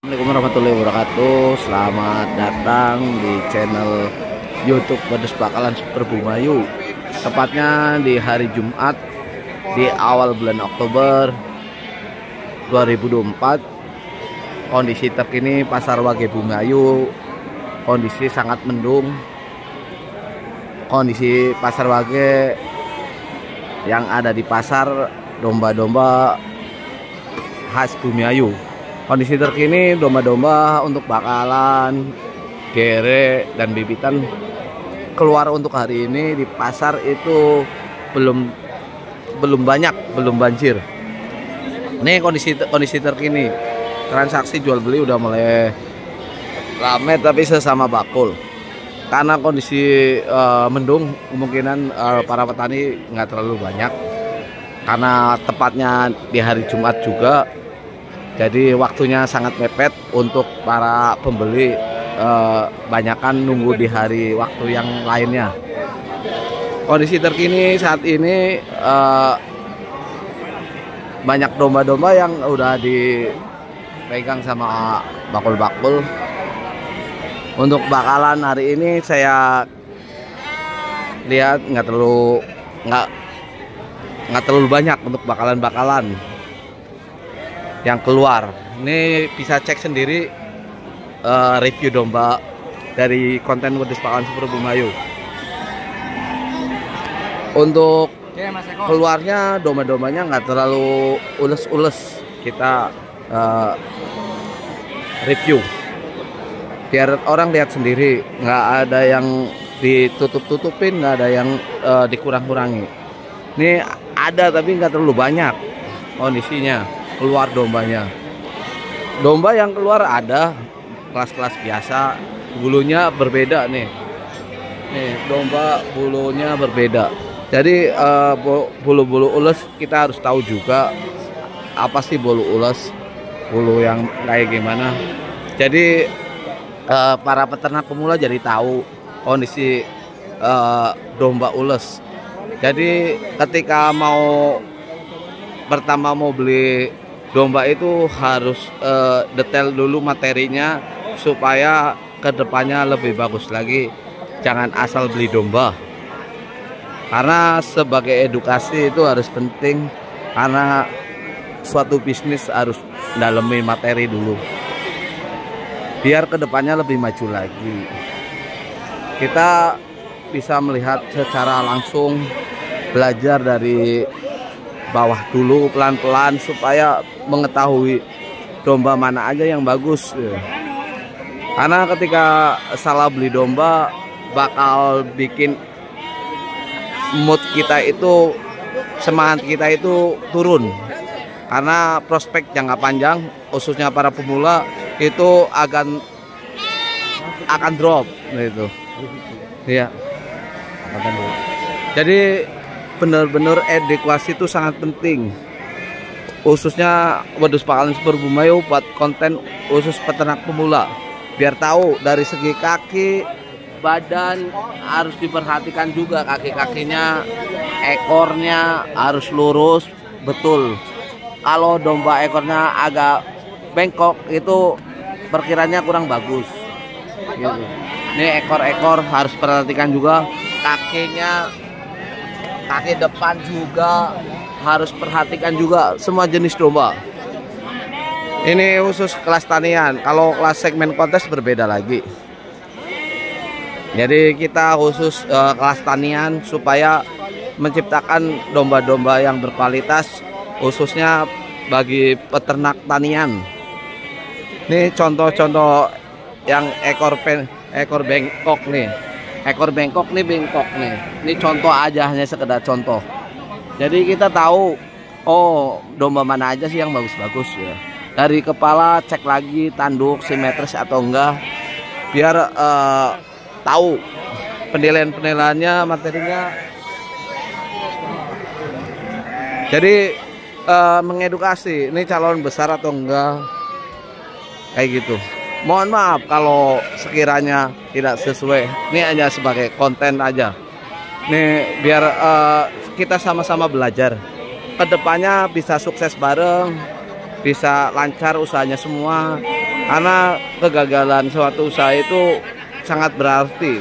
Assalamualaikum warahmatullahi wabarakatuh. Selamat datang di channel YouTube Wedus Bakalan Super Bumayu. Tepatnya di hari Jumat di awal bulan Oktober 2024. Kondisi terkini Pasar Wage Bumayu, kondisi sangat mendung. Kondisi Pasar Wage yang ada di pasar, domba-domba khas Bumayu. Kondisi terkini domba-domba untuk bakalan, gere, dan bibitan keluar untuk hari ini di pasar itu belum banyak, belum banjir. Ini kondisi terkini. Transaksi jual beli udah mulai rame tapi sesama bakul. Karena kondisi mendung, kemungkinan para petani nggak terlalu banyak. Karena tepatnya di hari Jumat juga. Jadi waktunya sangat mepet untuk para pembeli, banyakan nunggu di hari waktu yang lainnya. Kondisi terkini saat ini banyak domba-domba yang udah dipegang sama bakul-bakul. Untuk bakalan hari ini saya lihat nggak terlalu banyak untuk bakalan-bakalan yang keluar. Ini bisa cek sendiri review domba dari konten Wedus Bakalan Super Bumayu. Untuk keluarnya domba-dombanya nggak terlalu ules-ules. Kita review biar orang lihat sendiri, nggak ada yang ditutup-tutupin, nggak ada yang dikurang-kurangi. Ini ada tapi nggak terlalu banyak kondisinya. Keluar dombanya, domba yang keluar ada kelas-kelas biasa, bulunya berbeda nih domba bulunya berbeda. Jadi bulu-bulu ules kita harus tahu juga apa sih bulu ules, bulu yang kayak gimana. Jadi para peternak pemula jadi tahu kondisi domba ules. Jadi ketika pertama mau beli domba itu harus detail dulu materinya supaya kedepannya lebih bagus lagi. Jangan asal beli domba, karena sebagai edukasi itu harus penting, karena suatu bisnis harus dalemi materi dulu biar kedepannya lebih maju lagi. Kita bisa melihat secara langsung, belajar dari bawah dulu pelan-pelan supaya mengetahui domba mana aja yang bagus. Karena ketika salah beli domba bakal bikin mood kita itu, semangat kita itu turun. Karena prospek jangka panjang khususnya para pemula itu akan drop gitu. Iya. Jadi benar-benar edukasi itu sangat penting, khususnya Wedus Bakalan Super Bumayu buat konten khusus peternak pemula, biar tahu dari segi kaki, badan harus diperhatikan juga, kaki-kakinya, ekornya harus lurus betul. Kalau domba ekornya agak bengkok itu perkiranya kurang bagus gitu. Ini ekor-ekor harus perhatikan juga, kaki depan juga harus perhatikan juga, semua jenis domba. Ini khusus kelas tanian, kalau kelas segmen kontes berbeda lagi. Jadi kita khusus kelas tanian supaya menciptakan domba-domba yang berkualitas, khususnya bagi peternak tanian. Ini contoh-contoh yang ekor bengkok nih. Ekor bengkok nih. Ini contoh aja, hanya sekedar contoh. Jadi kita tahu, oh domba mana aja sih yang bagus-bagus ya. Dari kepala cek lagi tanduk simetris atau enggak, biar tahu penilaiannya, materinya. Jadi mengedukasi, ini calon besar atau enggak, kayak gitu. Mohon maaf kalau sekiranya tidak sesuai. Ini hanya sebagai konten aja. Nih biar kita sama-sama belajar. Kedepannya bisa sukses bareng, bisa lancar usahanya semua. karena kegagalan suatu usaha itu sangat berarti.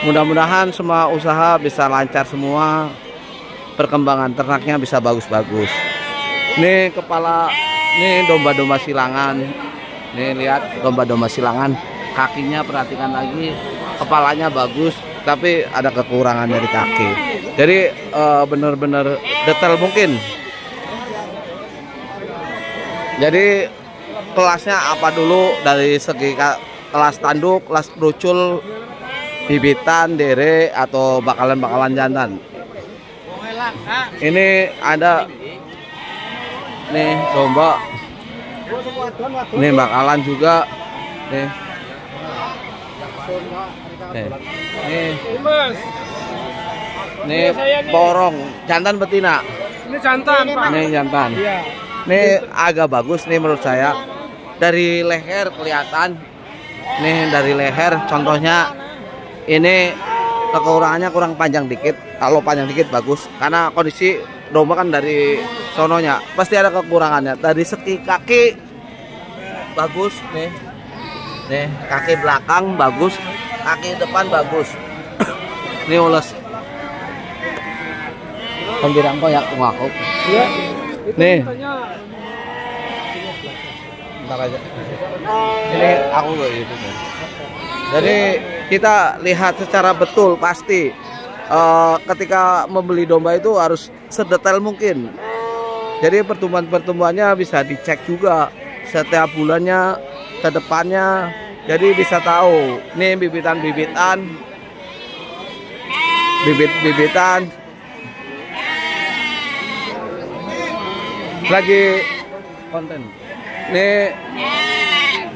Mudah-mudahan semua usaha bisa lancar semua, perkembangan ternaknya bisa bagus-bagus. Nih kepala, nih domba-domba silangan. Nih lihat domba-domba silangan, kakinya perhatikan lagi, kepalanya bagus, tapi ada kekurangan dari kaki. Jadi benar-benar detail mungkin. Jadi kelasnya apa dulu dari segi kelas tanduk, kelas kerucul, bibitan, dere, atau bakalan-bakalan jantan. Ini ada nih domba, nih bakalan juga nih. Nih porong jantan betina. Ini jantan, Pak. Ini jantan. Iya. Ini agak bagus nih menurut saya. Dari leher kelihatan. Nih dari leher contohnya ini kekurangannya kurang panjang dikit. Kalau panjang dikit bagus karena kondisi domba kan dari sononya pasti ada kekurangannya. Dari segi kaki bagus nih. Nih kaki belakang bagus, kaki depan bagus. Ini ules. Pembirang kok ya aku. Iya. Nih. Bentar aja. Ini aku loh itu. Jadi kita lihat secara betul pasti ketika membeli domba itu harus sedetail mungkin. Jadi pertumbuhan-pertumbuhannya bisa dicek juga setiap bulannya, ke depannya. Jadi bisa tahu nih bibit-bibitan lagi konten. Nih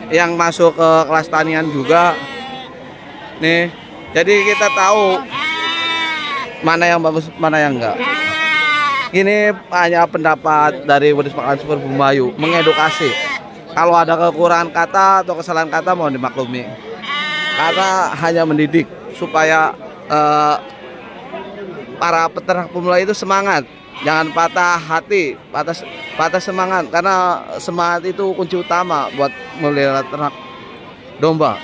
yang masuk ke kelas tanian juga. Nih, jadi kita tahu mana yang bagus, mana yang enggak. Ini hanya pendapat dari Wedus Pakalan Super Bumayu, mengedukasi. Kalau ada kekurangan kata atau kesalahan kata mohon dimaklumi. Karena hanya mendidik supaya para peternak pemula itu semangat. Jangan patah hati, patah semangat, karena semangat itu kunci utama buat melihara ternak domba.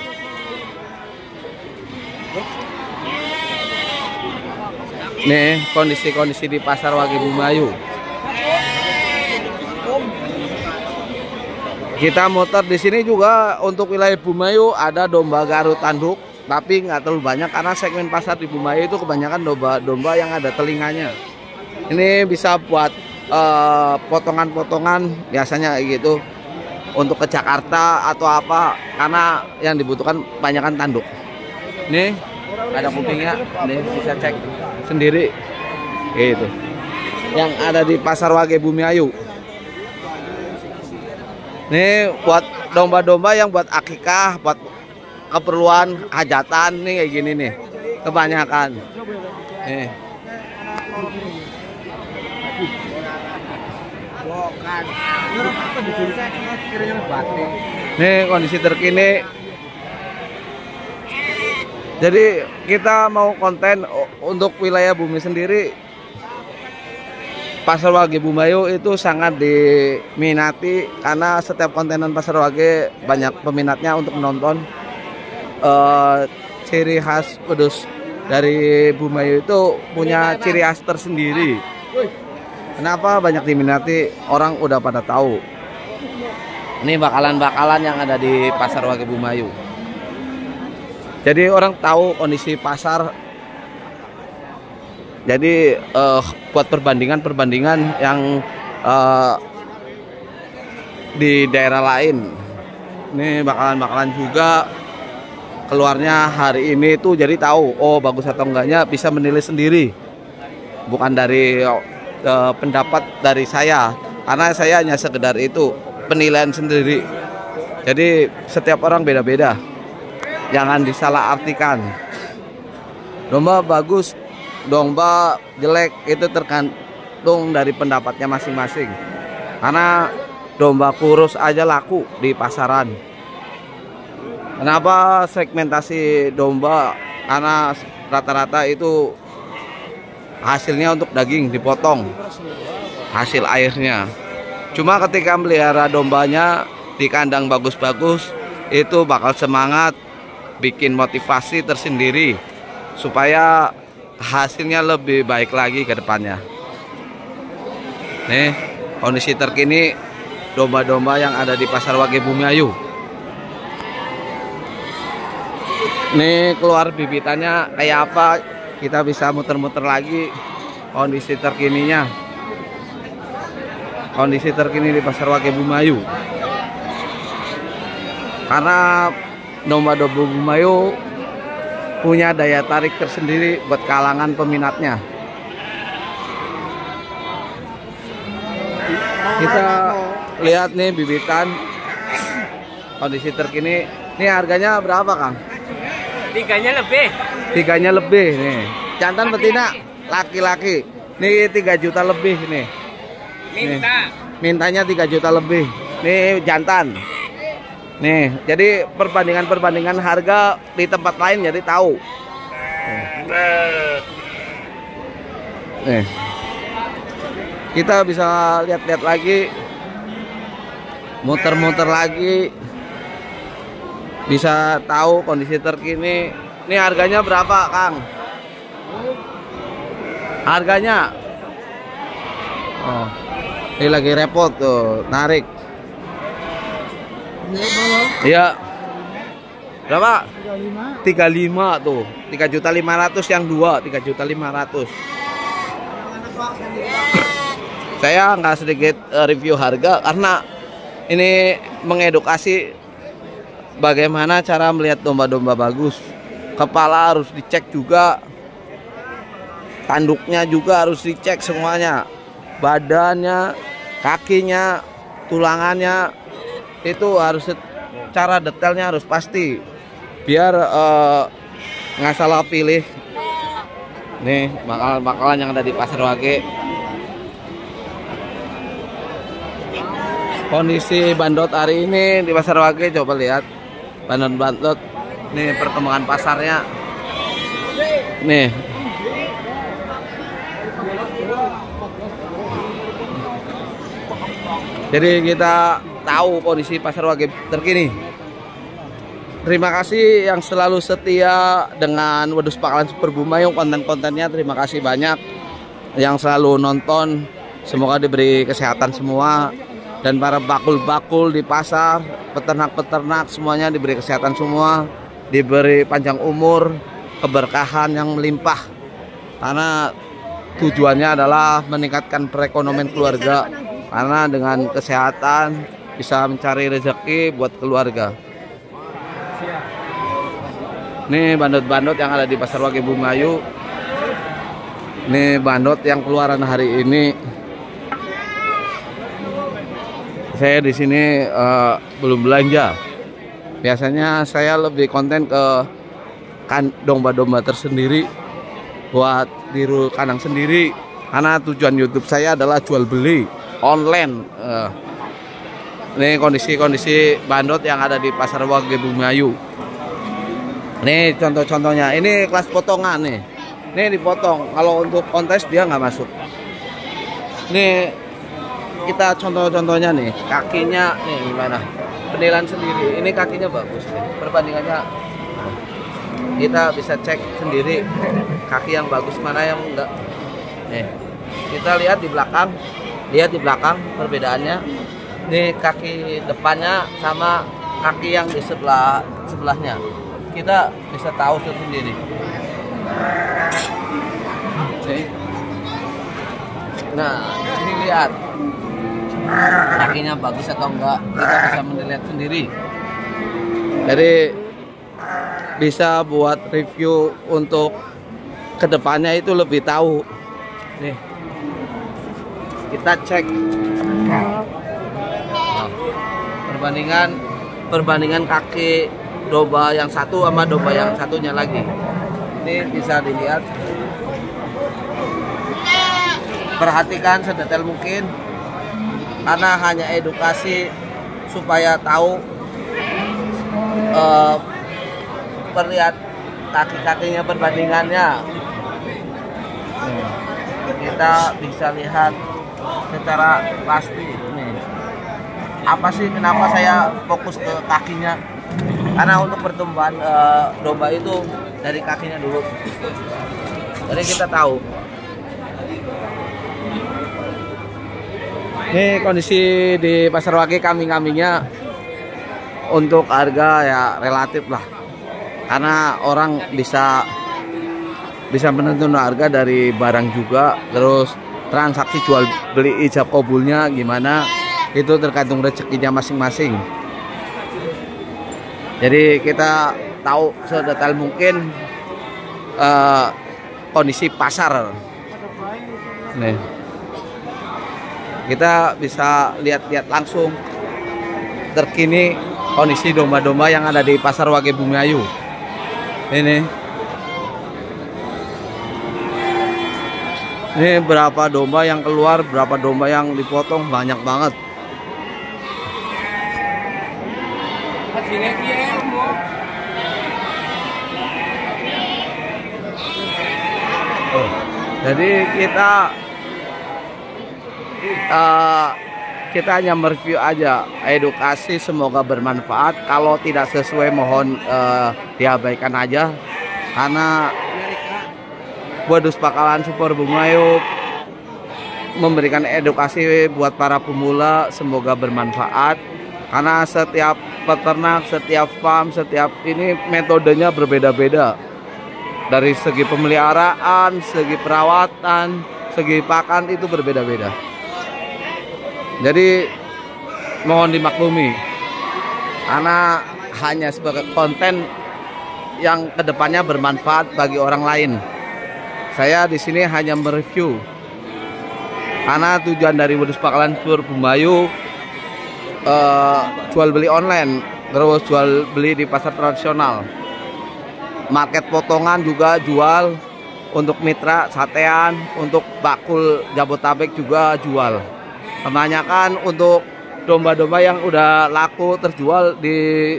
Nih kondisi-kondisi di pasar Wage Bumayu. Kita muter di sini juga untuk wilayah Bumayu ada domba Garut tanduk, tapi nggak terlalu banyak karena segmen pasar di Bumayu itu kebanyakan domba yang ada telinganya. Ini bisa buat potongan-potongan biasanya kayak gitu untuk ke Jakarta atau apa, karena yang dibutuhkan kebanyakan tanduk. Nih ada kupingnya, nih bisa cek sendiri gitu. Yang ada di pasar Wage Bumayu. Nih buat domba-domba yang buat akikah, buat keperluan hajatan nih kayak gini nih kebanyakan. Nih. Nih kondisi terkini. Jadi kita mau konten untuk wilayah Bumi sendiri. Pasar Wage Bumayu itu sangat diminati karena setiap kontenan pasar Wage banyak peminatnya untuk menonton. Ciri khas wedus dari Bumayu itu punya ciri khas tersendiri. Kenapa banyak diminati? Orang udah pada tahu. Ini bakalan-bakalan yang ada di pasar Wage Bumayu. Jadi orang tahu kondisi pasar. Jadi buat perbandingan yang di daerah lain. Ini bakalan juga keluarnya hari ini tuh, jadi tahu oh bagus atau enggaknya bisa menilai sendiri. Bukan dari pendapat dari saya, karena saya hanya sekedar itu penilaian sendiri. Jadi setiap orang beda-beda, jangan disalahartikan. Domba bagus, domba jelek itu tergantung dari pendapatnya masing-masing. Karena domba kurus aja laku di pasaran. Kenapa segmentasi domba? Karena rata-rata itu hasilnya untuk daging dipotong, hasil airnya. Cuma ketika melihara dombanya di kandang bagus-bagus, itu bakal semangat, bikin motivasi tersendiri supaya hasilnya lebih baik lagi ke depannya. Nih, kondisi terkini domba-domba yang ada di Pasar Wage Bumiayu. Nih keluar bibitannya kayak apa, kita bisa muter-muter lagi kondisi terkininya. Kondisi terkini di Pasar Wage Bumiayu. Karena domba-domba Bumiayu punya daya tarik tersendiri buat kalangan peminatnya. Kita lihat nih bibitan kondisi terkini. Nih harganya berapa, Kang? Tiganya lebih nih. Jantan betina laki-laki. Nih 3 juta lebih nih. Mintanya 3 juta lebih. Nih jantan. Nih, jadi perbandingan harga di tempat lain jadi tahu. Nih. Kita bisa lihat-lihat lagi, muter-muter lagi, bisa tahu kondisi terkini. Ini harganya berapa, Kang? Harganya? Oh, ini lagi repot tuh, narik. Iya. Berapa? 35 tuh. 3.500.000 yang 2, 3.500.000. Saya nggak sedikit review harga karena ini mengedukasi bagaimana cara melihat domba-domba bagus. Kepala harus dicek juga, tanduknya juga harus dicek semuanya, badannya, kakinya, tulangannya, itu harus cara detailnya harus pasti biar nggak salah pilih. Nih bakalan yang ada di Pasar Wage. Kondisi bandot hari ini di Pasar Wage, coba lihat bandot. Nih perkembangan pasarnya. Nih. Jadi kita tahu kondisi Pasar Wage terkini. Terima kasih yang selalu setia dengan Wedus Pakalan Super Bumiayu, konten-kontennya. Terima kasih banyak yang selalu nonton. Semoga diberi kesehatan semua. Dan para bakul-bakul di pasar, peternak-peternak, semuanya diberi kesehatan semua. Diberi panjang umur, keberkahan yang melimpah. Karena tujuannya adalah meningkatkan perekonomian keluarga. Karena dengan kesehatan bisa mencari rezeki buat keluarga. Nih bandot-bandot yang ada di Pasar Wage Bumiayu. Nih bandot yang keluaran hari ini. Saya di sini belum belanja. Biasanya saya lebih konten ke domba-domba tersendiri buat di kandang sendiri. Karena tujuan YouTube saya adalah jual beli online. Ini kondisi bandot yang ada di Pasar Wage Bumiayu. Nih contoh-contohnya. Ini kelas potongan nih. Ini dipotong. Kalau untuk kontes dia nggak masuk. Nih kita contoh-contohnya nih. Kakinya nih gimana? Penilaian sendiri. Ini kakinya bagus nih. Perbandingannya kita bisa cek sendiri kaki yang bagus mana yang enggak. Nih kita lihat di belakang. Lihat di belakang perbedaannya. Nih kaki depannya sama kaki yang di sebelahnya. Kita bisa tahu sendiri. Nih. Nah, ini lihat kakinya bagus atau enggak, kita bisa menilai sendiri. Jadi bisa buat review untuk kedepannya itu lebih tahu. Nih, kita cek nah, perbandingan kaki domba yang satu sama domba yang satunya lagi. Ini bisa dilihat. Perhatikan sedetail mungkin, karena hanya edukasi supaya tahu perlihat kaki-kakinya perbandingannya. Kita bisa lihat secara pasti nih. apa sih kenapa saya fokus ke kakinya? Karena untuk pertumbuhan domba itu dari kakinya dulu. Jadi kita tahu. Ini kondisi di Pasar Wage, kambing-kambingnya untuk harga ya relatif lah. Karena orang bisa menentukan harga dari barang juga, terus transaksi jual beli ijab kabulnya gimana itu tergantung rezekinya masing-masing. Jadi kita tahu sedetail mungkin kondisi pasar. Nih, kita bisa lihat-lihat langsung terkini kondisi domba-domba yang ada di Pasar Wage Bumiayu. Ini berapa domba yang keluar, berapa domba yang dipotong, banyak banget. Jadi kita hanya mereview aja, edukasi, semoga bermanfaat. Kalau tidak sesuai mohon diabaikan aja, karena Wedus Pakalan Super Bumiayu memberikan edukasi buat para pemula, semoga bermanfaat. Karena setiap peternak, setiap farm, setiap ini metodenya berbeda-beda. Dari segi pemeliharaan, segi perawatan, segi pakan itu berbeda-beda. Jadi mohon dimaklumi, karena hanya sebagai konten yang kedepannya bermanfaat bagi orang lain. Saya di sini hanya mereview, karena tujuan dari Wedus Pakalan Super Bumiayu jual beli online, terus jual beli di pasar tradisional, market potongan juga jual, untuk mitra satean, untuk bakul Jabotabek juga jual. Kebanyakan untuk domba-domba yang udah laku terjual di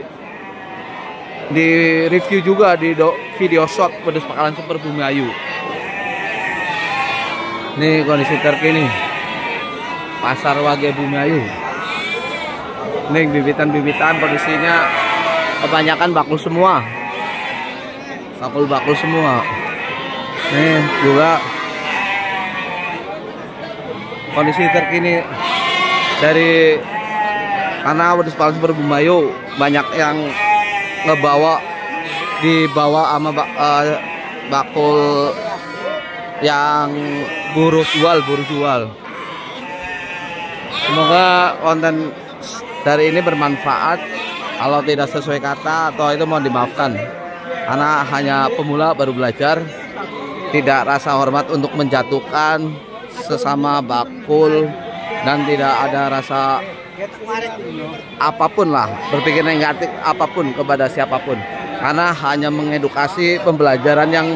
review juga di video shot Wedus Pakalan Super Bumiayu. Ini kondisi terkini Pasar Wage Bumiayu. Ini bibitan-bibitan kondisinya kebanyakan bakul semua. Bakul semua. Nih juga kondisi terkini dari, karena Wedus Pakalan Super Bumiayu banyak yang dibawa sama bakul yang buru jual. Semoga konten dari ini bermanfaat. Kalau tidak sesuai kata atau itu mohon dimaafkan, karena hanya pemula baru belajar, tidak rasa hormat untuk menjatuhkan sesama bakul, dan tidak ada rasa apapun lah, berpikir negatif apapun kepada siapapun, karena hanya mengedukasi, pembelajaran yang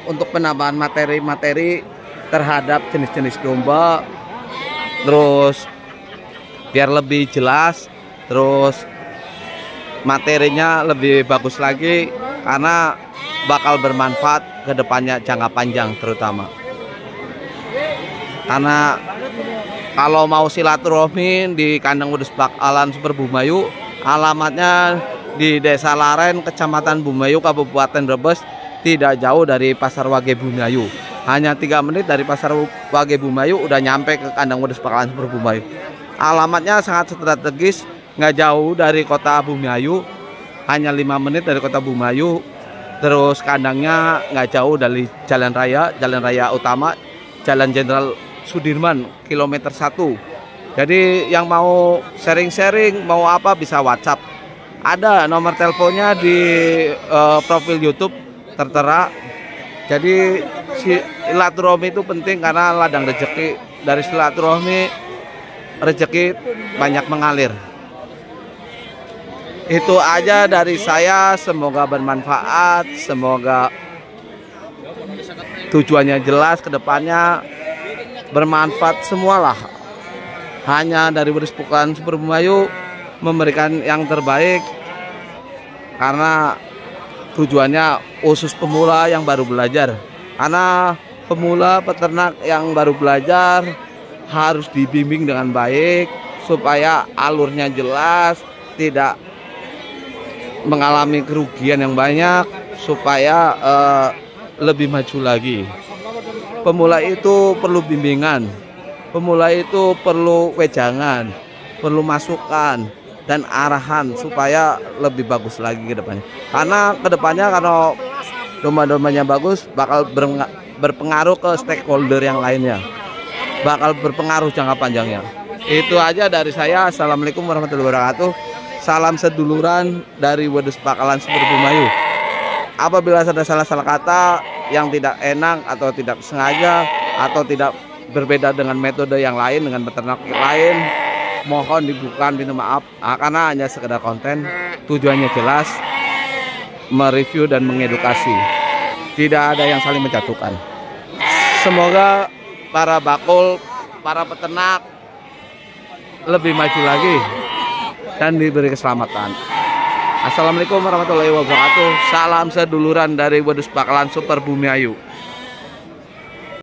untuk penambahan materi-materi terhadap jenis-jenis domba, terus biar lebih jelas, terus materinya lebih bagus lagi, karena bakal bermanfaat ke depannya jangka panjang terutama. Karena kalau mau silaturahmi di kandang Wedus Pakalan Super Bumiayu, alamatnya di Desa Laren, Kecamatan Bumiayu, Kabupaten Brebes, tidak jauh dari Pasar Wage Bumiayu. Hanya 3 menit dari Pasar Wage Bumiayu udah nyampe ke kandang Wedus Pakalan Super Bumiayu. Alamatnya sangat strategis, nggak jauh dari kota Bumiayu, hanya 5 menit dari kota Bumiayu. Terus kandangnya nggak jauh dari jalan raya utama, Jalan Jenderal Sudirman, kilometer 1. Jadi yang mau sharing-sharing, mau apa, bisa WhatsApp. Ada nomor teleponnya di profil YouTube tertera. Jadi silaturahmi itu penting, karena ladang rezeki. Dari silaturahmi rezeki banyak mengalir. Itu aja dari saya, semoga bermanfaat, semoga tujuannya jelas, kedepannya bermanfaat semualah. Hanya dari Wedus Pakalan Super Bumiayu memberikan yang terbaik, karena tujuannya khusus pemula yang baru belajar. Karena pemula peternak yang baru belajar harus dibimbing dengan baik, supaya alurnya jelas, tidak mengalami kerugian yang banyak, supaya lebih maju lagi. Pemula itu perlu bimbingan, pemula itu perlu wejangan, perlu masukan dan arahan supaya lebih bagus lagi ke depannya. Karena ke depannya kalau domba-dombanya bagus bakal berpengaruh ke stakeholder yang lainnya, bakal berpengaruh jangka panjangnya. Itu aja dari saya. Assalamualaikum warahmatullahi wabarakatuh. Salam seduluran dari Wedus Bakalan Super Bumayu. Apabila ada salah-salah kata yang tidak enak atau tidak sengaja atau tidak berbeda dengan metode yang lain, dengan peternak yang lain, mohon dibuka pintu maaf. Karena hanya sekedar konten, tujuannya jelas, mereview dan mengedukasi, tidak ada yang saling menjatuhkan. Semoga para bakul, para peternak lebih maju lagi dan diberi keselamatan. Assalamualaikum warahmatullahi wabarakatuh. Salam seduluran dari Wedus Bakalan Super Bumayu.